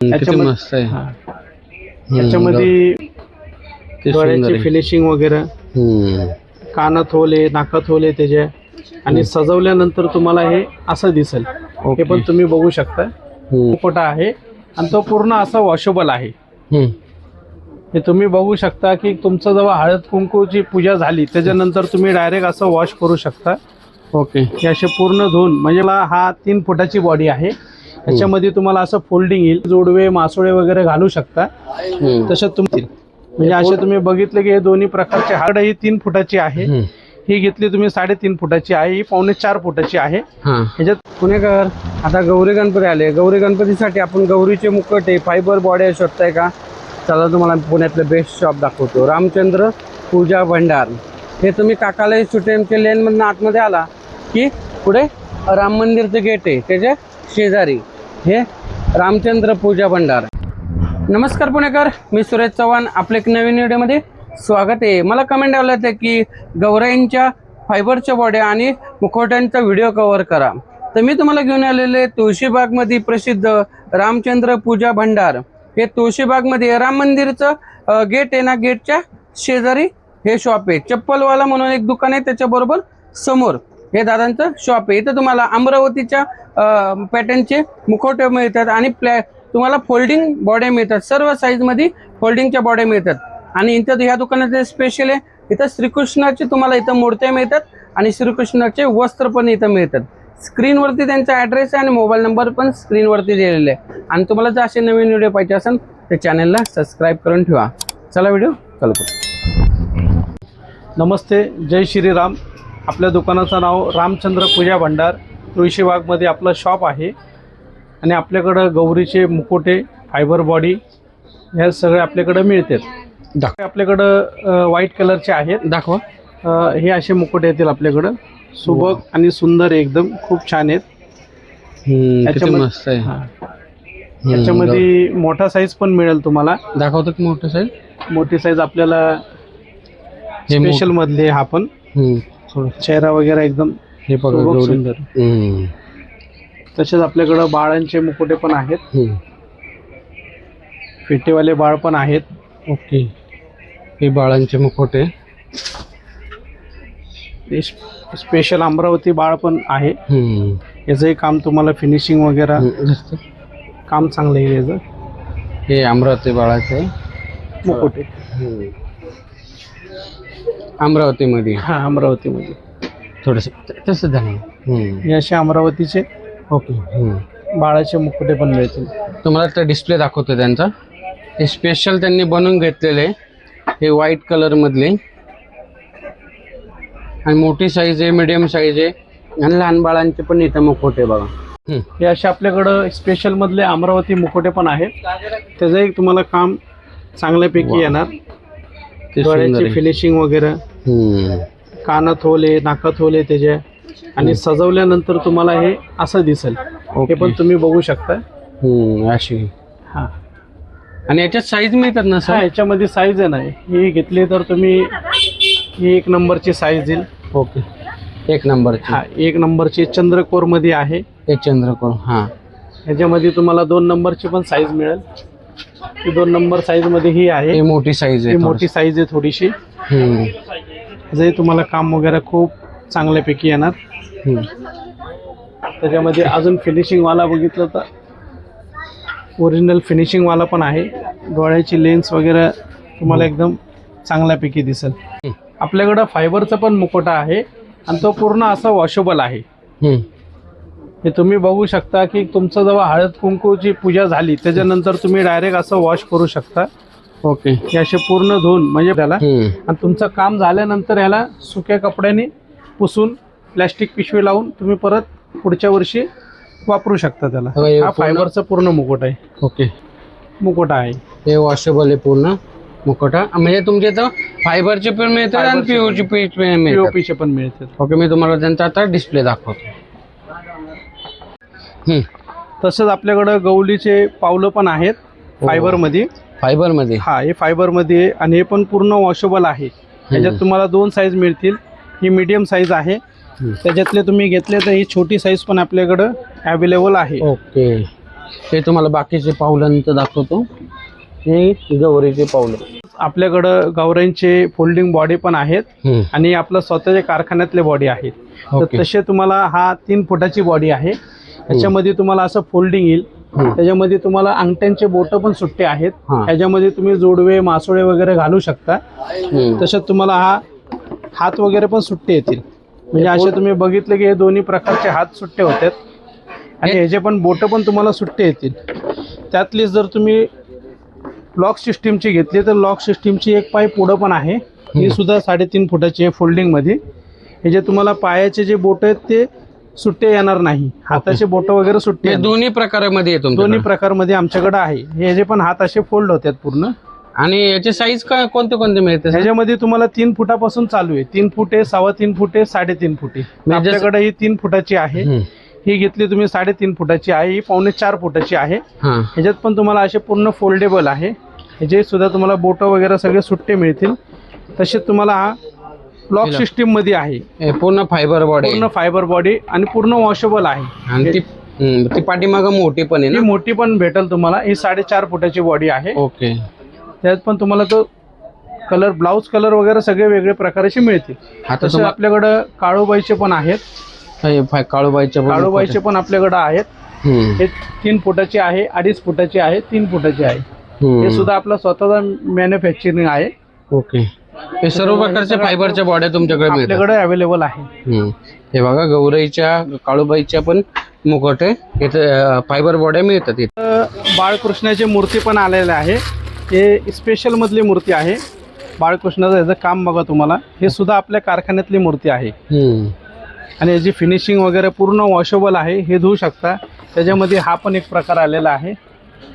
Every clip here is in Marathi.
मस्त आहे. याच्यामध्ये डोळ्याची फिनिशिंग वगैरे, कानात होले, नाकात होले त्याचे, आणि सजवल्यानंतर तुम्हाला हे असं दिसेल. हे पण तुम्ही बघू शकता. मुकुटा आहे आणि तो पूर्ण असा वॉशेबल आहे. हे तुम्ही बघू शकता की तुमचं जेव्हा हळद कुंकूची पूजा झाली त्याच्यानंतर तुम्ही डायरेक्ट असं वॉश करू शकता. ओके. हे असे पूर्ण धुवून, म्हणजे हा 3 फुटाची बॉडी आहे. याच्यामध्ये तुम्हाला असं फोल्डिंग येईल, जोडवे मासोळे वगैरे घालू शकता. तसं तुम्ही म्हणजे असे तुम्ही बघितले की हे दोन्ही प्रकारचे हार्ड, ही 3 फुटाची आहे. ही घेतली तुम्ही 3.5 फुटाची आहे. ही 4.25 फुटाची आहे. ह्याच्यात पुणेकर आता गौरी गणपती आले. गौरी गणपतीसाठी आपण गौरीचे मुकुटे, फायबर बॉड्या शोधताय का? चला तुम्हाला पुण्यातलं बेस्ट शॉप दाखवतो. रामचंद्र पूजा भंडार. हे तुम्ही काकाला सुटेमच्या लेनमधून आतमध्ये आला की पुढे राम मंदिरचं गेट आहे, त्याच्या शेजारी हे रामचंद्र पूजा भंडार. नमस्कार पुणेकर, मी सुरेश चव्हाण. आपल्या एक नवीन व्हिडिओमध्ये स्वागत आहे. मला कमेंट आलं होतं की गौराईंच्या फायबरच्या बॉड्या आणि मुखवट्यांचा व्हिडिओ कव्हर करा. तर मी तुम्हाला घेऊन आलेले तुळशीबागमध्ये प्रसिद्ध रामचंद्र पूजा भंडार. हे तुळशीबागमध्ये राम मंदिरचं गेट आहे ना, गेटच्या शेजारी हे शॉप आहे. चप्पलवाला म्हणून एक दुकान आहे, त्याच्याबरोबर समोर हे दादांचं शॉप आहे. इथं तुम्हाला अमरावतीच्या पॅटर्नचे मुखवटे मिळतात आणि तुम्हाला फोल्डिंग बॉड्या मिळतात. सर्व साईजमध्ये फोल्डिंगच्या बॉड्या मिळतात. आणि इथं ह्या दुकानाचे स्पेशल आहे, इथं श्रीकृष्णाचे तुम्हाला इथं मूर्त्या मिळतात आणि श्रीकृष्णाचे वस्त्र पण इथं मिळतात. स्क्रीनवरती त्यांचा ॲड्रेस आहे आणि मोबाईल नंबर पण स्क्रीनवरती दिलेले आहे. आणि तुम्हाला जर असे नवीन व्हिडिओ पाहिजे असेल तर चॅनलला सबस्क्राईब करून ठेवा. चला व्हिडिओ चालू करू. नमस्ते, जय श्रीराम. आपल्या दुकानाचं नाव रामचंद्र पूजा भंडार, तुळशीबागमध्ये आपलं शॉप आहे. आणि आपल्याकडं गौरीचे मुकुटे, फायबर बॉडी ह्या सगळे आपल्याकडं मिळतात. आपल्याकडं व्हाईट कलरचे आहेत. दाखवा. हे असे मुकुटे येतील आपल्याकडं, सुबक आणि सुंदर, एकदम खूप छान आहेत. मस्त आहे. याच्यामध्ये मोठा साईज पण मिळेल तुम्हाला. दाखवतो की मोठं साईज. मोठी साईज आपल्याला स्पेशल मधले, हा पण चेहरा वगैरे एकदम हे सुंदर. तसेच आपल्याकडं बाळांचे मुकुटे पण आहेत, फेटेवाले बाळ पण आहेत. ओके. हे बाळांचे मुकुटे, स्पेशल अमरावती बाळ पण आहे. याचंही काम तुम्हाला फिनिशिंग वगैरे काम चांगलं आहे याचं. हे अमरावती बाळाचे मुकुटे अमरावतीमध्ये. हा, अमरावतीमध्ये थोडस तसं झालं. हे असे अमरावतीचे ओके. बाळाचे मुकुटे पण मिळतील. तुम्हाला तर डिस्प्ले दाखवतो त्यांचा. हे स्पेशल त्यांनी बनवून घेतलेले, हे व्हाईट कलर मधले आणि मोठी साईज आहे, मीडियम साईज आहे आणि लहान बाळांचे पण इथं मुकुटे बघा. हे असे आपल्याकडं स्पेशल मधले अमरावती मुकुटे पण आहेत. त्याचंही तुम्हाला काम चांगल्यापैकी येणार. डोळ्याची फिनिशिंग वगैरे, कानात होले, नाकात होले त्याचे, आणि सजवल्यानंतर तुम्हाला हे असं दिसेल. हे पण तुम्ही बघू शकता. अशी. हा. आणि याच्यात साईज मिळतात ना सर? याच्यामध्ये साईज आहे ना, ही घेतली तर तुम्ही ही 1 नंबरची साईज येईल. ओके. 1 नंबर. हा, 1 नंबरची चंद्रकोर मध्ये आहे. हे चंद्रकोर. हा. ह्याच्यामध्ये तुम्हाला 2 नंबरची पण साईज मिळेल. ही 2 नंबर साईज मध्ये ही आहे. ही मोठी साईज आहे. मोठी साईज आहे थोडीशी. जे तुम्हाला काम वगैरे खूप चांगल्यापैकी येणार. त्याच्यामध्ये अजून फिनिशिंग वाला बघितलं तर ओरिजिनल फिनिशिंग वाला पण आहे. डोळ्याची लेन्स वगैरे तुम्हाला एकदम चांगल्यापैकी दिसेल. आपल्याकडं फायबरचा पण मुकुटा आहे आणि तो पूर्ण असा वॉशेबल आहे. हे तुम्ही बघू शकता की तुमचं जेव्हा हळद कुंकूची पूजा झाली त्याच्यानंतर तुम्ही डायरेक्ट असं वॉश करू शकता. ओके. हे असे पूर्ण धुवून म्हणजे त्याला, आणि तुमचं काम झाल्यानंतर याला सुक्या कपड्याने पुसून प्लॅस्टिक पिशवी लावून तुम्ही परत पुढच्या वर्षी वापरू शकता त्याला. हा फायबरचा पूर्ण मुकुट आहे. ओके. मुकुटा आहे हे वॉशेबल आहे पूर्ण मुकुटा. म्हणजे तुमच्या इथं फायबरचे पण मिळतात आणि पीओपीचे पण मिळतात. ओके. मी तुम्हाला त्यांचा आता डिस्प्ले दाखवतो. तसंच आपल्याकडं गवलीचे पावलं पण आहेत फायबरमध्ये. फायबरमध्ये. हा, हे फायबरमध्ये आणि हे पण पूर्ण वॉशेबल आहे. ह्याच्यात तुम्हाला 2 साईज मिळतील. ही मीडियम साईज आहे. त्याच्यातले तुम्ही घेतले तर ही छोटी साईज पण आपल्याकडं अवेलेबल आहे. ओके. हे तुम्हाला बाकीचे पावलांचं दाखवतो. हे गौरीचे पावलं. आपल्याकडं गौरांचे फोल्डिंग बॉडी पण आहेत आणि आपलं स्वतःच्या कारखान्यातले बॉडी आहेत. तर तसे तुम्हाला हा 3 फुटाची बॉडी आहे. याच्यामध्ये तुम्हाला असं फोल्डिंग येईल. त्याच्यामध्ये तुम्हाला अंगठ्यांचे बोट पण सुट्टे आहेत. ह्याच्यामध्ये तुम्ही जोडवे मासोळे वगैरे घालू शकता. तसंच तुम्हाला हा हात वगैरे पण सुट्टे येतील. म्हणजे असे तुम्ही बघितले की हे दोन्ही प्रकारचे हात सुट्टे होतात आणि ह्याचे पण बोट पण तुम्हाला सुट्टे येतील. त्यातलीच जर तुम्ही लॉक सिस्टीमची घेतली तर लॉक सिस्टीमची एक पाय पुढं पण आहे. ही सुद्धा 3.5 फुटाची आहे फोल्डिंगमध्ये. हे जे तुम्हाला पायाचे जे बोट आहेत ते सुट्टे येणार नाही. हाताचे बोट वगैरे सुट्टे दोन्ही प्रकारामध्ये येतो. दोन्ही प्रकारमध्ये आमच्याकडे आहे. हे जे पण हात असे फोल्ड होतात पूर्ण. आणि याचे साईज काय कोणते कोणते मिळते? ह्याच्यामध्ये तुम्हाला 3 फुटापासून चालू आहे. 3 फूट आहे, 3.25 फूट आहे, 3.5 फूट आहे. आपल्याकडे ही 3 फुटाची आहे. ही घेतली तुम्ही 3.5 फुटाची आहे. ही 4.25 फुटाची आहे. ह्याच्यात पण तुम्हाला असे पूर्ण फोल्डेबल आहे. ह्याचे सुद्धा तुम्हाला बोट वगैरे सगळे सुट्टे मिळतील. तसेच तुम्हाला हा लॉक सिस्टीम मध्ये आहे. पूर्ण फायबर बॉडी आणि पूर्ण वॉशेबल आहे. आणि ती पाठीमागं मोठी पण आहे. मोठी पण भेटेल तुम्हाला. ही 4.5 फुटाची बॉडी आहे. ओके. त्यात पण तुम्हाला तो कलर, ब्लाउज कलर वगैरे सगळे वेगळे प्रकारचे मिळतील. आता आपल्याकडे काळूबाईचे पण आहेत. काळूबाईचे पण आपल्याकडे आहेत. हे 3 फुटाची आहे, 2.5 फुटाची आहे, 3 फुटाची आहे. हे सुद्धा आपला स्वतःचा मॅन्युफॅक्चरिंग आहे. ओके. हे सर्व प्रकारच्या फायबरच्या बॉड्या तुमच्याकडे आपल्याकडे अवेलेबल आहे. हे बघा गौराईच्या, काळूबाईच्या पण मुकुट आहे. फायबर बॉड्या मिळतात. बाळकृष्णाची मूर्ती पण आलेली आहे. हे स्पेशल मधली मूर्ती आहे. बाळकृष्णाचं याचं काम बघा तुम्हाला. हे सुद्धा आपल्या कारखान्यातली मूर्ती आहे. आणि याची फिनिशिंग वगैरे पूर्ण वॉशेबल आहे. हे धुवू शकता. त्याच्यामध्ये हा पण एक प्रकार आलेला आहे.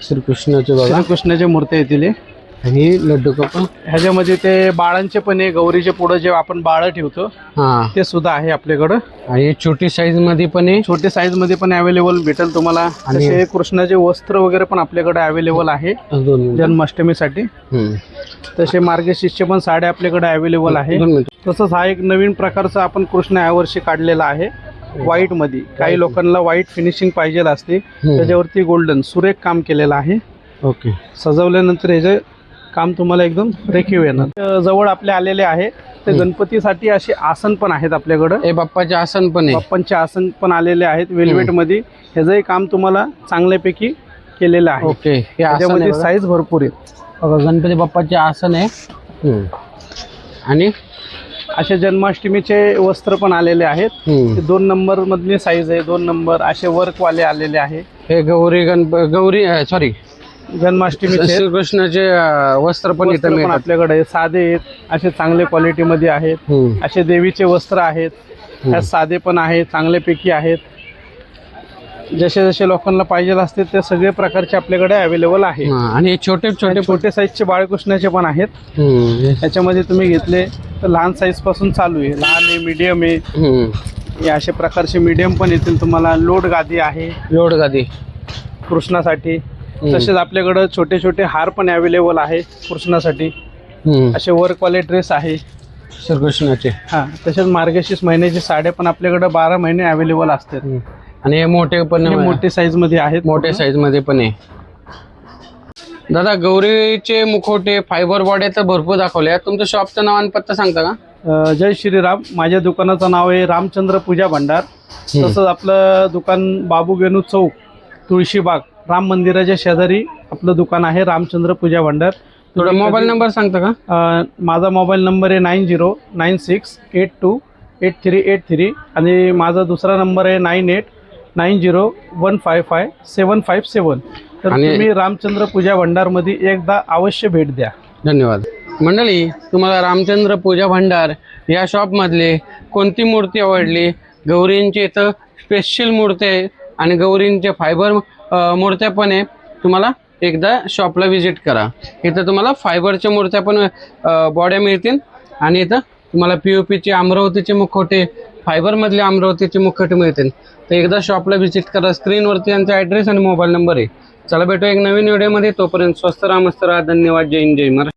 श्रीकृष्णाची मूर्ती येतील. आणि लड्डू कप ह्याच्यामध्ये ते बाळांचे पण आहे. गौरीचे पुढे जे आपण बाळ ठेवतो ते सुद्धा आहे आपल्याकडं. आणि छोटी साईज मध्ये पण आहे. छोटी साईज मध्ये पण अवेलेबल भेटेल तुम्हाला. आणि कृष्णाचे वस्त्र वगैरे पण आपल्याकडे अवेलेबल आहे जन्माष्टमीसाठी. तसे मार्गशीर्षचे पण साड्या आपल्याकडे अवेलेबल आहे. तसंच हा एक नवीन प्रकारचा आपण कृष्ण यावर्षी काढलेला आहे व्हाईट मध्ये. काही लोकांना व्हाईट फिनिशिंग पाहिजे असते, त्याच्यावरती गोल्डन सुरेख काम केलेलं आहे. ओके. सजवल्यानंतर ह्याचे काम तुम्हाला एकदम रेखीव येणार. जवळ आपले आलेले आहे ते गणपतीसाठी असे आसन पण आहेत आपल्याकडं. हे बाप्पाचे आसन पण आहे. बाप्पांचे आसन पण आलेले आहेत वेल्वेट मध्ये. ह्याचंही काम तुम्हाला चांगल्यापैकी केलेलं आहे. ओके. त्याच्यामध्ये साईज भरपूर आहे. बघा गणपती बाप्पाचे आसन आहे. आणि असे जन्माष्टमीचे वस्त्र पण आलेले आहेत. 2 नंबर मधली साईज आहे. 2 नंबर असे वर्क वाले आलेले आहे. हे गौरी सॉरी जन्माष्टमीचे श्रीकृष्णाचे वस्त्र पण इथं आपल्याकडे साधे आहेत. असे चांगले क्वालिटी मध्ये आहेत. असे देवीचे वस्त्र आहेत. ह्यात साधे पण आहेत, चांगल्यापैकी आहेत. जसे जसे लोकांना पाहिजे असते ते सगळे प्रकारचे आपल्याकडे अवेलेबल आहे. आणि छोटे साईजचे बाळकृष्णाचे पण आहेत. त्याच्यामध्ये तुम्ही घेतले तर लहान साईज पासून चालू आहे. लहान आहे, मीडियम आहे. अशा प्रकारचे मीडियम पण येतील तुम्हाला. लोड गादी आहे. कृष्णासाठी. तसेच आपल्याकडे छोटे छोटे हार पण अवेलेबल आहे कृष्णासाठी. असे वर्कवाले ड्रेस आहे श्रीकृष्णाचे. तसेच मार्गशीर्ष महिन्याची साड्या पण आपल्याकडे 12 महिने अवेलेबल असतात. आणि हे मोठे पण मोठे साईज मध्ये आहेत. मोठ्या साईज मध्ये पण आहे. दादा गौरीचे मुखोटे फायबर बॉड्या तर भरपूर दाखवल्या. तुमच्या शॉपचं नाव आणि पत्ता सांगता का? जय श्रीराम. माझ्या दुकानाचं नाव आहे रामचंद्र पूजा भंडार. तसंच आपलं दुकान बाबू गेनू चौक, तुळशीबाग, राम मंदिराच्या शेजारी आपलं दुकान आहे रामचंद्र पूजा भंडार. थोडा मोबाईल नंबर सांगता का? माझा मोबाईल नंबर आहे 9096828383. आणि माझा दुसरा नंबर आहे 9890155757. तर तुम्ही रामचंद्र पूजा भंडार मध्ये एकदा अवश्य भेट द्या. धन्यवाद. मंडळी, तुम्हाला रामचंद्र पूजा भंडार या शॉप मधले कोणती मूर्ती आवडली? गौरींची इथं स्पेशल मूर्ती आहे आणि गौरींचे फायबर मूर्त्या पण आहे. तुम्हाला एकदा शॉपला व्हिजिट करा. इथं तुम्हाला फायबरच्या मूर्त्या पण बॉड्या मिळतील. आणि इथं तुम्हाला POPचे अमरावतीचे मुखवटे, फायबरमधले अमरावतीचे मुखवटे मिळतील. तर एकदा शॉपला व्हिजिट करा. स्क्रीनवरती यांचा ॲड्रेस आणि मोबाईल नंबर आहे. चला भेटू एक नवीन व्हिडिओमध्ये. तोपर्यंत स्वस्त राहा, मस्त राहा. धन्यवाद. जय हिंद, जय महाराष्ट्र.